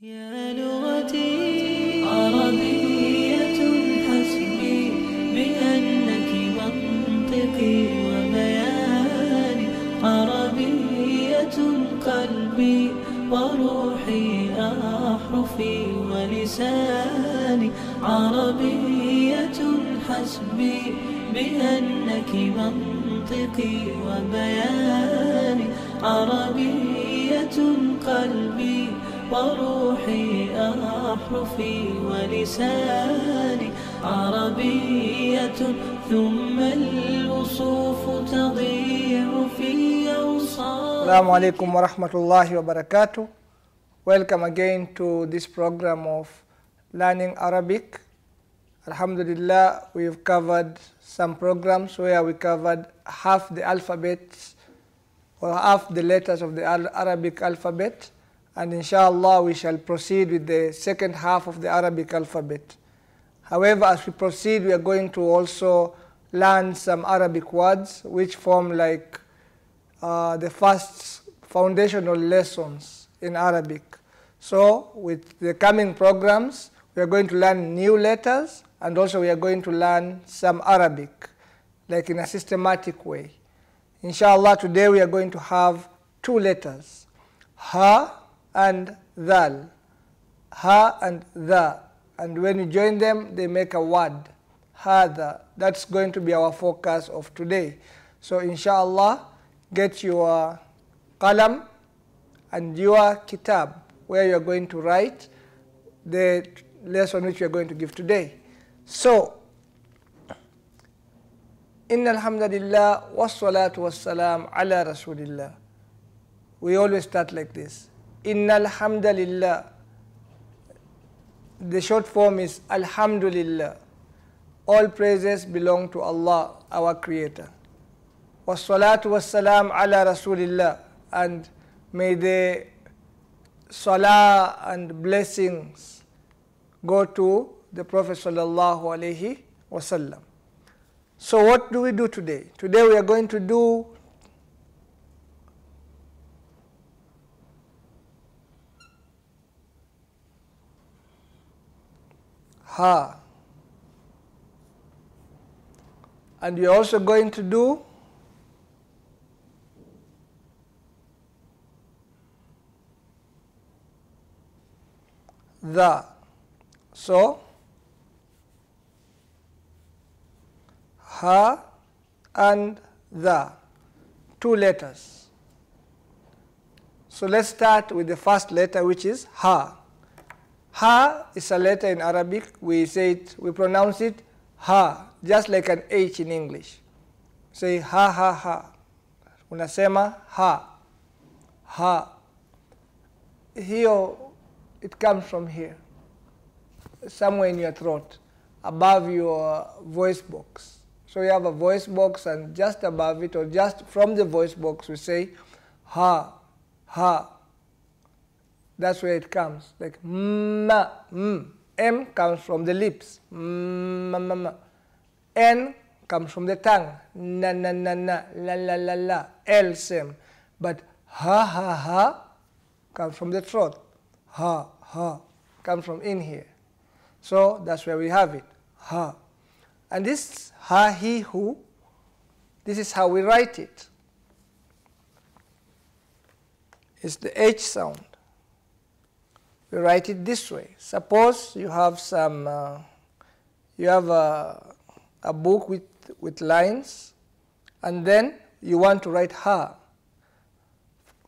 يا لغتي عربية حسبي بأنك منطقي وبياني عربية قلبي وروحي أحرفي ولساني عربية حسبي بأنك منطقي وبياني عربية قلبي وروحي أحرفي ولساني عربية ثم الوصوف تضيع في أوصافي. Assalamu alaikum wa rahmatullahi wa barakatuh. Welcome again to this program of Learning Arabic. Alhamdulillah, we've covered some programs where we covered half the alphabets or half the letters of the Arabic alphabet. And inshallah we shall proceed with the second half of the Arabic alphabet. However, as we proceed, we are going to also learn some Arabic words which form like the first foundational lessons in Arabic. So with the coming programs, we are going to learn new letters, and also we are going to learn some Arabic, like in a systematic way. Inshallah, today we are going to have two letters, ha and dhal, ha and dha, and when you join them they make a word, hadha. That's going to be our focus of today. So inshallah, get your qalam and your kitab where you are going to write the lesson which we are going to give today. So Inna alhamdulillah wassalatu wassalam ala rasulillah. We always start like this. Inna alhamdulillah. The short form is alhamdulillah. All praises belong to Allah, our Creator. Wassalatu wassalam ala rasulillah. And may the salah and blessings go to the Prophet sallallahu alaihi wasallam. So what do we do today? Today we are going to do ha, and we are also going to do dha. So ha and dha, two letters. So let's start with the first letter, which is ha. Ha is a letter in Arabic. We pronounce it ha, just like an H in English. Say ha ha ha. Unasema ha. Ha. Here, it comes from here, somewhere in your throat, above your voice box. So you have a voice box, and just above it, or just from the voice box, we say ha, ha. That's where it comes, like ma, M comes from the lips, ma, ma, ma. N comes from the tongue, na, na, na, na, la, la, la, la, L same. But ha, ha, ha comes from the throat, ha, ha, comes from in here. So that's where we have it, ha. And this ha, he, who, this is how we write it. It's the H sound. We write it this way. Suppose you have some, you have a book with lines, and then you want to write ha.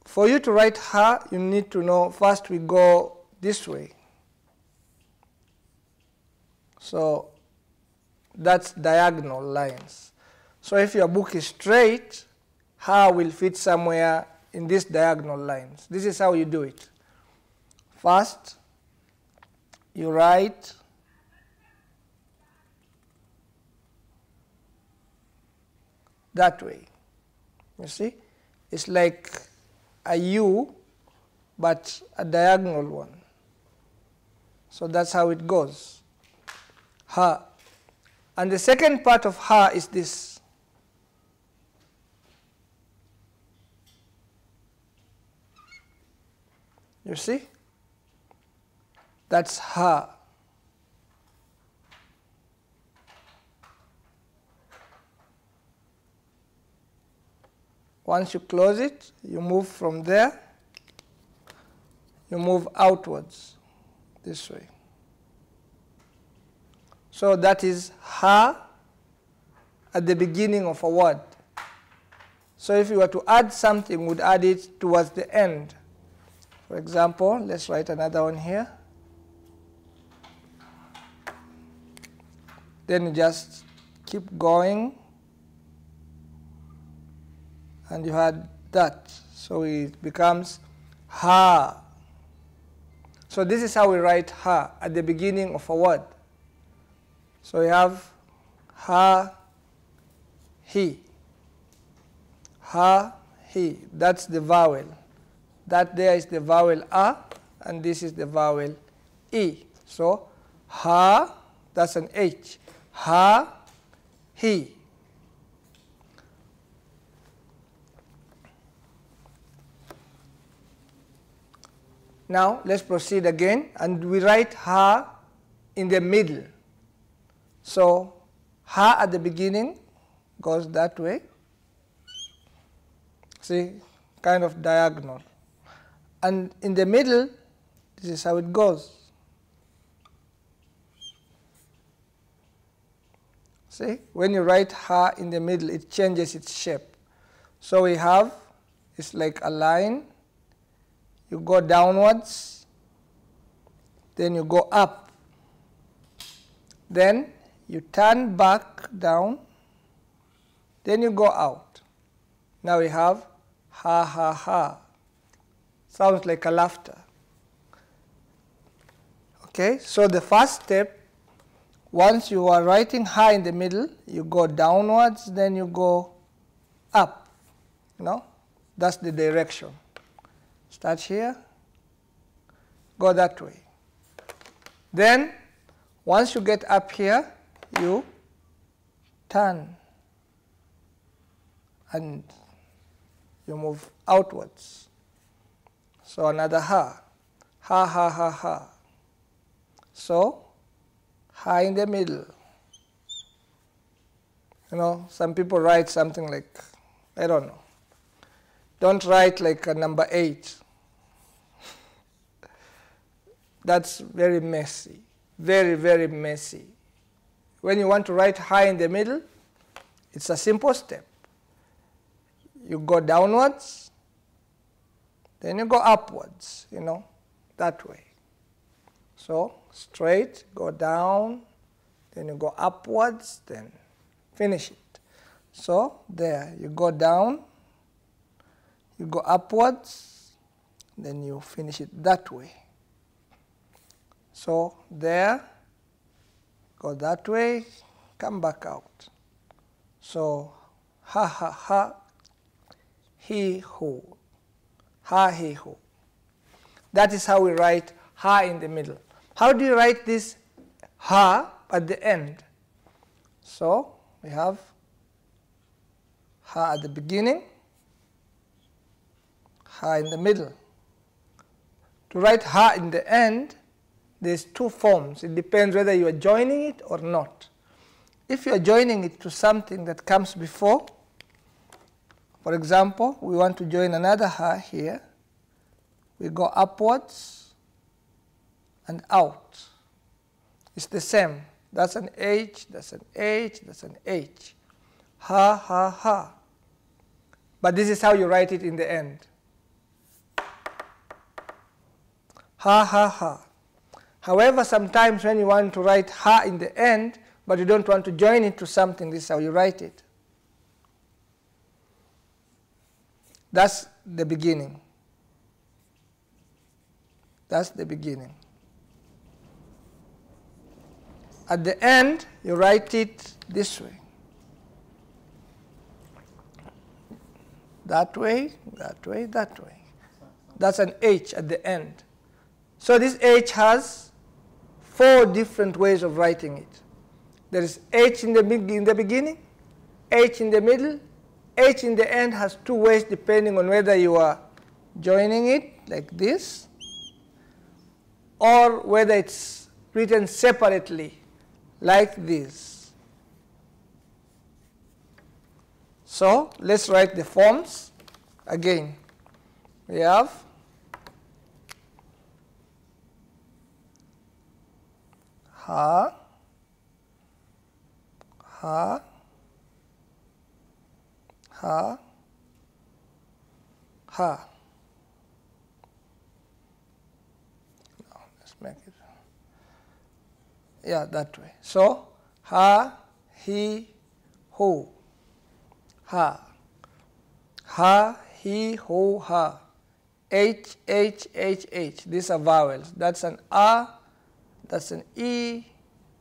For you to write ha, you need to know, first we go this way. So that's diagonal lines. So if your book is straight, ha will fit somewhere in these diagonal lines. This is how you do it. First, you write that way. You see? It's like a U, but a diagonal one. So that's how it goes. Ha. And the second part of ha is this. You see? That's ha. Once you close it, you move from there, you move outwards this way. So that is ha at the beginning of a word. So if you were to add something, we'd add it towards the end. For example, let's write another one here. Then you just keep going, and you had that. So it becomes ha. So this is how we write ha at the beginning of a word. So we have ha, he. Ha, he. That's the vowel. That there is the vowel a, and this is the vowel e. So ha, that's an h. Ha, he. Now let's proceed again, and we write ha in the middle. So ha at the beginning goes that way. See, kind of diagonal. And in the middle, this is how it goes. See, when you write ha in the middle, it changes its shape. So we have, it's like a line. You go downwards, then you go up. Then you turn back down, then you go out. Now we have ha, ha, ha. Sounds like a laughter. Okay, so the first step, once you are writing ha in the middle, you go downwards, then you go up. You know, that's the direction. Start here, go that way. Then, once you get up here, you turn and you move outwards. So another ha. Ha, ha, ha, ha. So, ha in the middle. You know, some people write something like, I don't know. Don't write like a number 8. That's very messy. Very, very messy. When you want to write ha in the middle, it's a simple step. You go downwards, then you go upwards, you know, that way. So straight, go down, then you go upwards, then finish it. So there, you go down, you go upwards, then you finish it that way. So there, go that way, come back out. So ha, ha, ha, he, who. Ha, he, who. That is how we write ha in the middle. How do you write this ha at the end? So we have ha at the beginning, ha in the middle. To write ha in the end, there's two forms. It depends whether you are joining it or not. If you are joining it to something that comes before, for example, we want to join another ha here, we go upwards and out. It's the same. That's an H, that's an H, that's an H. Ha, ha, ha. But this is how you write it in the end. Ha, ha, ha. However, sometimes when you want to write ha in the end, but you don't want to join it to something, this is how you write it. That's the beginning. That's the beginning. At the end, you write it this way. That way, that way, that way. That's an H at the end. So this H has 4 different ways of writing it. There is H in the beginning, H in the middle, H in the end has 2 ways depending on whether you are joining it like this or whether it's written separately like this. So let's write the forms again. We have ha, ha, ha, ha. No, let's make it, yeah, that way. So ha, he, who, ha, ha, he, who, ha. H, H, H, H. These are vowels. That's an A, that's an E,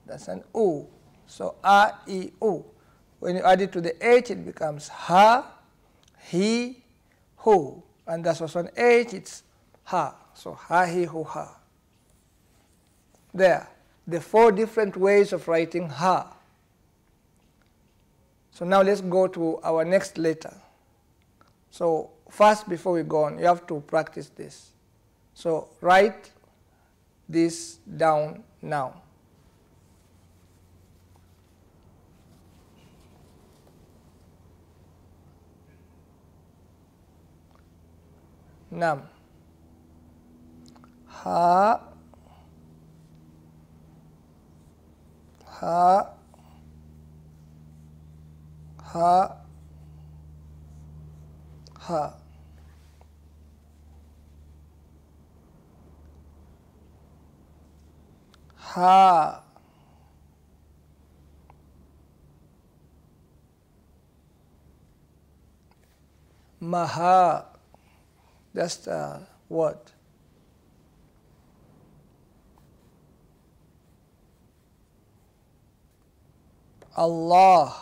that's an U. So A, E, U. When you add it to the H, it becomes ha, he, who. And that's also an H, it's ha. So ha, he, who, ha. There. The 4 different ways of writing ha. So now let's go to our next letter. So first, before we go on, you have to practice this. So write this down now. Nam. Ha. Ha. Ha. Ha. Ha. Maha. Just a word. Allah.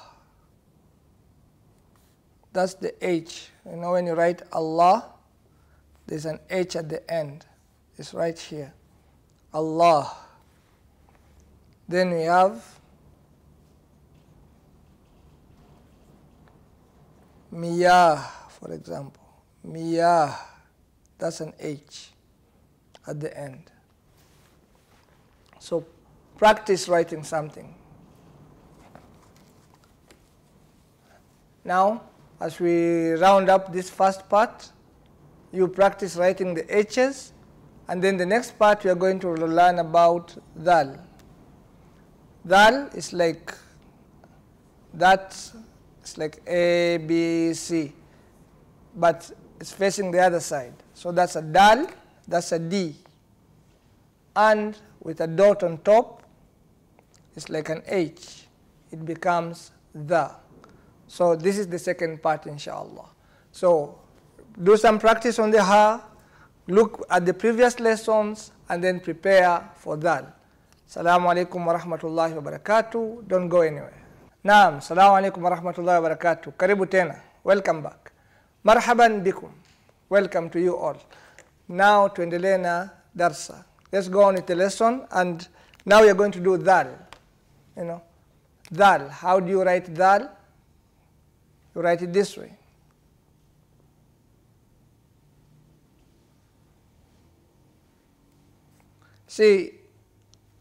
That's the H. You know, when you write Allah, there's an H at the end. It's right here. Allah. Then we have Miyah, for example. Miyah. That's an H at the end. So practice writing something. Now, as we round up this first part, you practice writing the H's, and then the next part we are going to learn about Dal. Dal is like it's like A, B, C, but it's facing the other side. So that's a Dal, that's a D, and with a dot on top, it's like an H. It becomes the. So this is the second part, inshallah. So do some practice on the ha, look at the previous lessons, and then prepare for that. Assalamu alaikum wa rahmatullahi wa barakatuh. Don't go anywhere. Naam, assalamu alaikum wa rahmatullahi wa barakatuh. Karibu tena. Welcome back. Marhaban bikum. Welcome to you all. Now tuendelee na darsa. Let's go on with the lesson, and now we are going to do dal. You know, dal. How do you write dal? You write it this way. See,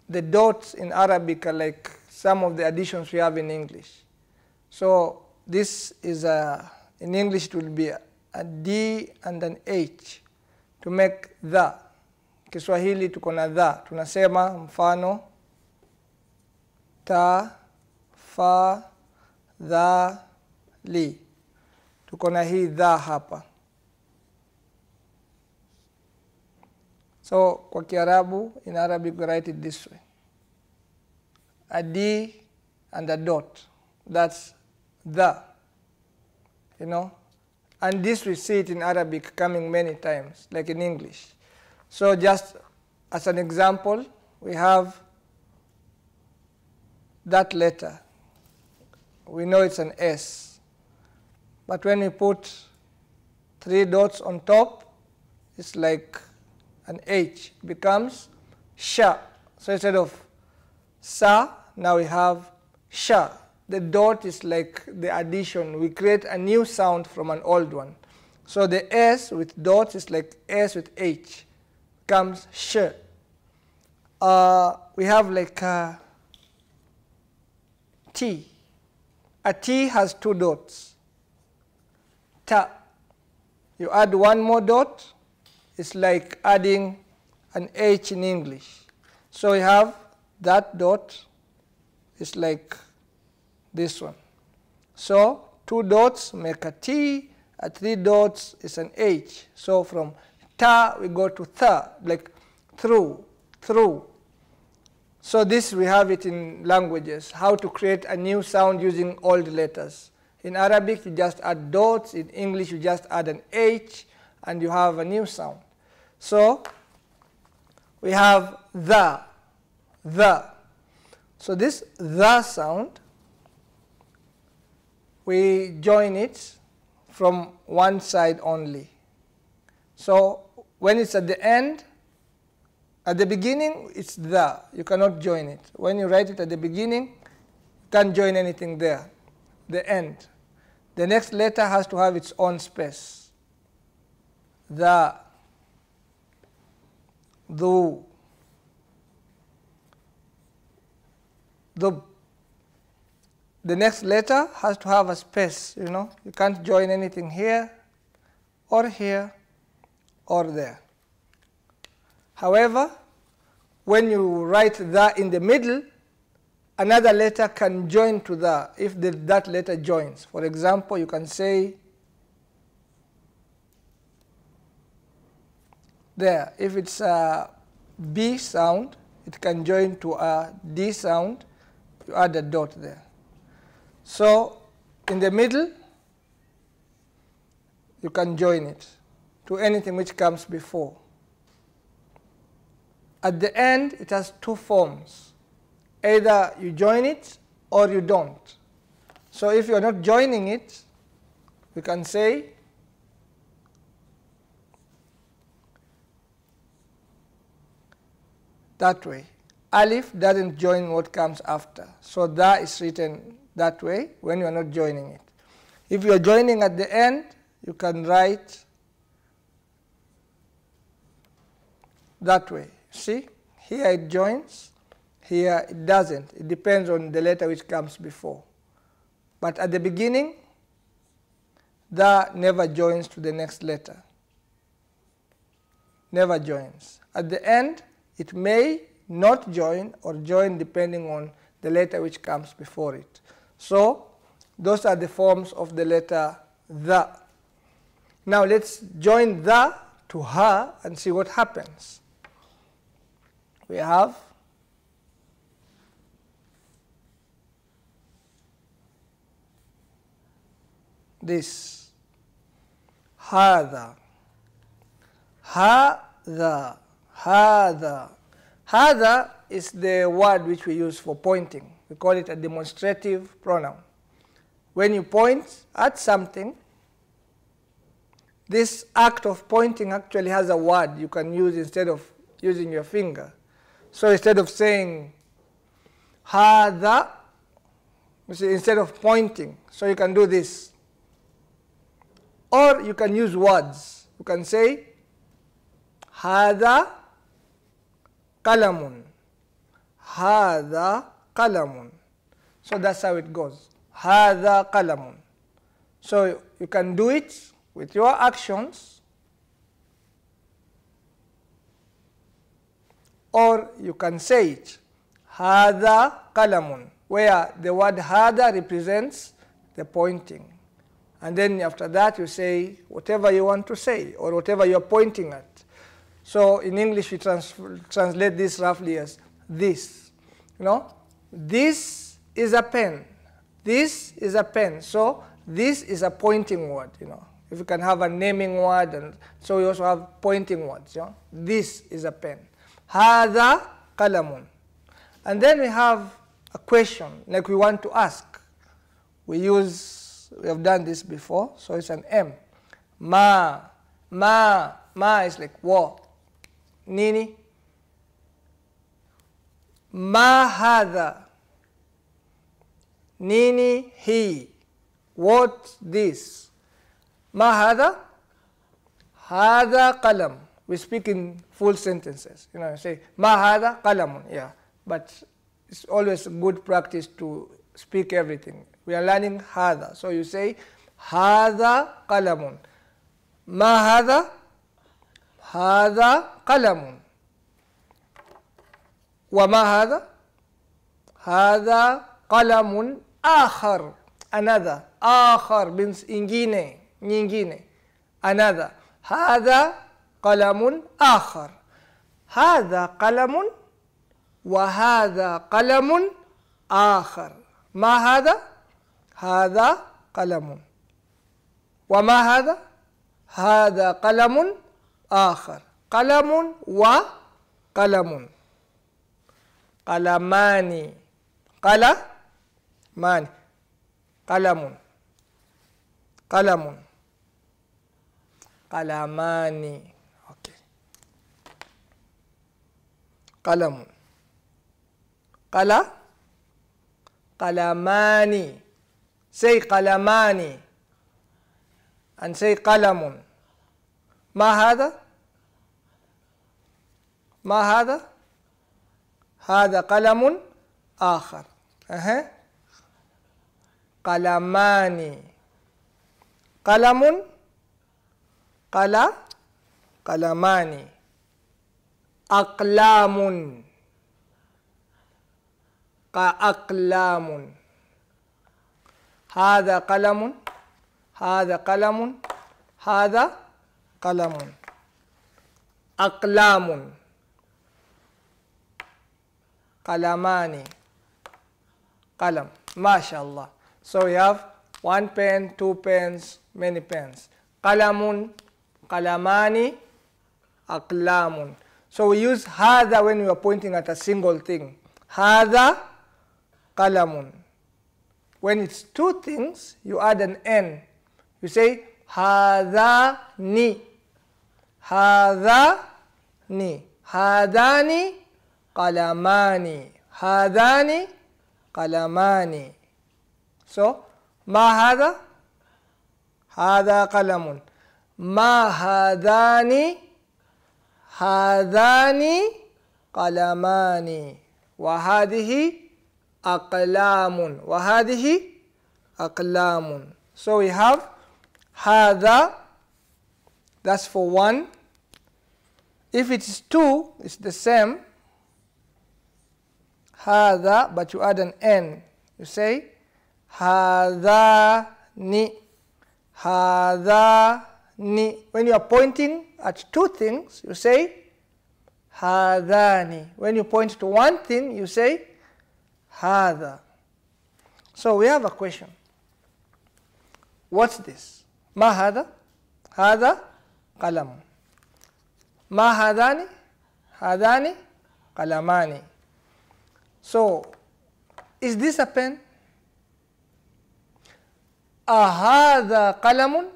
the dots in Arabic are like some of the additions we have in English. So this is in English it will be a D and an H to make the. Kiswahili tuko na the. Tunasema mfano ta, fa, dha, li. Tuko na hii dha hapa. So kwa Kiarabu, in Arabic we write it this way. A D and a dot. That's the. You know? And this we see it in Arabic coming many times, like in English. So just as an example, we have that letter. We know it's an S. But when we put 3 dots on top, it's like an H. It becomes sha. So instead of sa, now we have sha. The dot is like the addition. We create a new sound from an old one. So the S with dots is like S with H. Becomes sh. we have like a T. A T has two dots. Ta. You add one more dot, it's like adding an H in English. So we have that dot, it's like this one. So two dots make a T, at three dots is an H. So from ta we go to tha, like through, through. So this we have it in languages, how to create a new sound using old letters. In Arabic you just add dots, in English you just add an H and you have a new sound. So we have the. So this the sound, we join it from one side only. So when it's at the end, at the beginning it's the, you cannot join it. When you write it at the beginning, you can't join anything there. The end. The next letter has to have its own space. The, dhu, the next letter has to have a space, you know. You can't join anything here or there. However, when you write the in the middle, another letter can join to the, if that letter joins. For example, you can say there, if it's a B sound, it can join to a D sound, you add a dot there. So in the middle, you can join it to anything which comes before. At the end, it has two forms. Either you join it or you don't. So if you are not joining it, we can say that way. Alif doesn't join what comes after. So da is written that way when you are not joining it. If you are joining at the end, you can write that way. See, here it joins, here it doesn't. It depends on the letter which comes before. But at the beginning, the never joins to the next letter. Never joins. At the end, it may not join or join depending on the letter which comes before it. So those are the forms of the letter the. Now let's join the to ha and see what happens. We have this هذا هذا هذا. هذا is the word which we use for pointing. We call it a demonstrative pronoun. When you point at something, this act of pointing actually has a word you can use instead of using your finger. So instead of saying هذا, you see, instead of pointing, so you can do this. Or you can use words. You can say هذا قلم. هذا قلم. So that's how it goes. هذا قلم. So you can do it with your actions, or you can say it. هذا قلم, where the word هذا represents the pointing. And then after that you say whatever you want to say or whatever you're pointing at. So in English we translate this roughly as this. You know, this is a pen. This is a pen. So this is a pointing word, you know. If you can have a naming word, and so we also have pointing words, you know. This is a pen. هذا قلم. And then we have a question, like we want to ask. We have done this before, so it's an M. Ma is like what? Nini. Ma hada. Nini he. What this? Ma hada? Hada qalam. we speak in full sentences. You know, say, ma hada qalamun. Yeah, but it's always good practice to speak everything. We are learning hada. So you say, hada qalamun. Ma hada? Hada qalamun. Wa ma hada? Hada qalamun akhar. Another. Akhar means ingine, nyingine. Another. Hada qalamun akhar. Hada qalamun wa hada qalamun akhar. Ma hada? Hada qalamun. Wa ma hada? Hada qalamun akhar. Qalamun wa qalamun. Qalamani. Qalamani. Qalamun. Qalamun. Qalamani. Okay. Qalamun. Qalamani. Say qalamani. And say qalamun. Ma hada? Ma hada? Hada qalamun akhar. Qalamani. Qalamun. Qalamani. Aqlamun. Aqlamun. Hada qalamun. Hada qalamun. Hada qalamun. Aqlamun. Qalamani. Qalam. MashaAllah. So we have one pen, two pens, many pens. Qalamun, qalamani, aqlamun. So we use hada when we are pointing at a single thing. Hada, qalamun. When it's two things, you add an n. You say hadani. Hadani. Hadani, qalamani. Hadani, qalamani. So, ma hada? Hada qalamun. Ma hadani? Hadani qalamani. Wa hadihi aqlamun. Wa hadihi aqlamun. So we have hada, that's for one. If it is two, it's the same. Hada, but you add an n. You say hadani. Hadani. When you are pointing at two things, you say hadani. When you point to one thing, you say hada. So we have a question. What's this? Ma hada? Hada qalam. Ma hadani? Hadani qalamani. So, is this a pen? Ahada qalamun?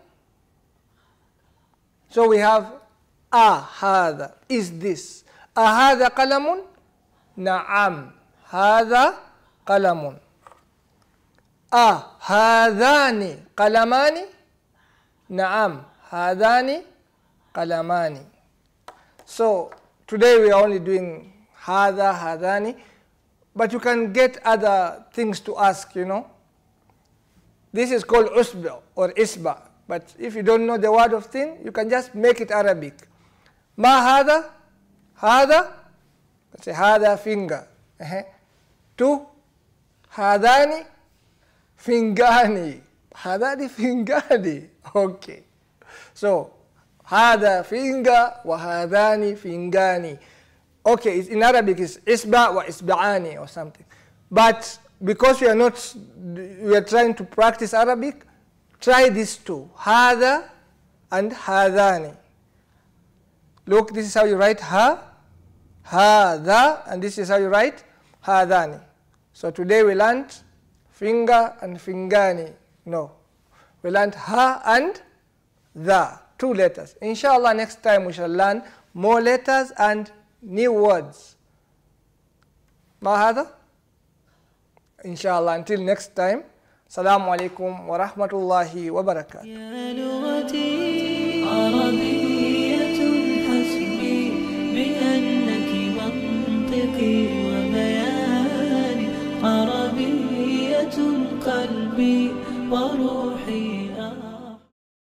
So we have ahada. Is this? Ahada qalamun? Na'am. Hada qalamun. Ahadani qalamani? Na'am. Hadani qalamani. So today we are only doing hada, hadani. But you can get other things to ask, you know. This is called usba or isba. But if you don't know the word of thing, you can just make it Arabic. Ma hada? Hada? Let's say hada finger. Two? Hadani? Fingani. Hadani fingani. Okay. So, hada finger wa hadani fingani. Okay, in Arabic it's isba wa isba'ani or something. But because we are trying to practice Arabic, try these two, hada and hadani. Look, this is how you write ha, hada, and this is how you write hadani. So today we learned finger and fingani. No, we learned ha and the, two letters. Inshallah, next time we shall learn more letters and new words. Ma hada? Inshallah, until next time. Assalamu alaikum wa rahmatullahi wa barakatuh. وبيان عربية قلبي وروحي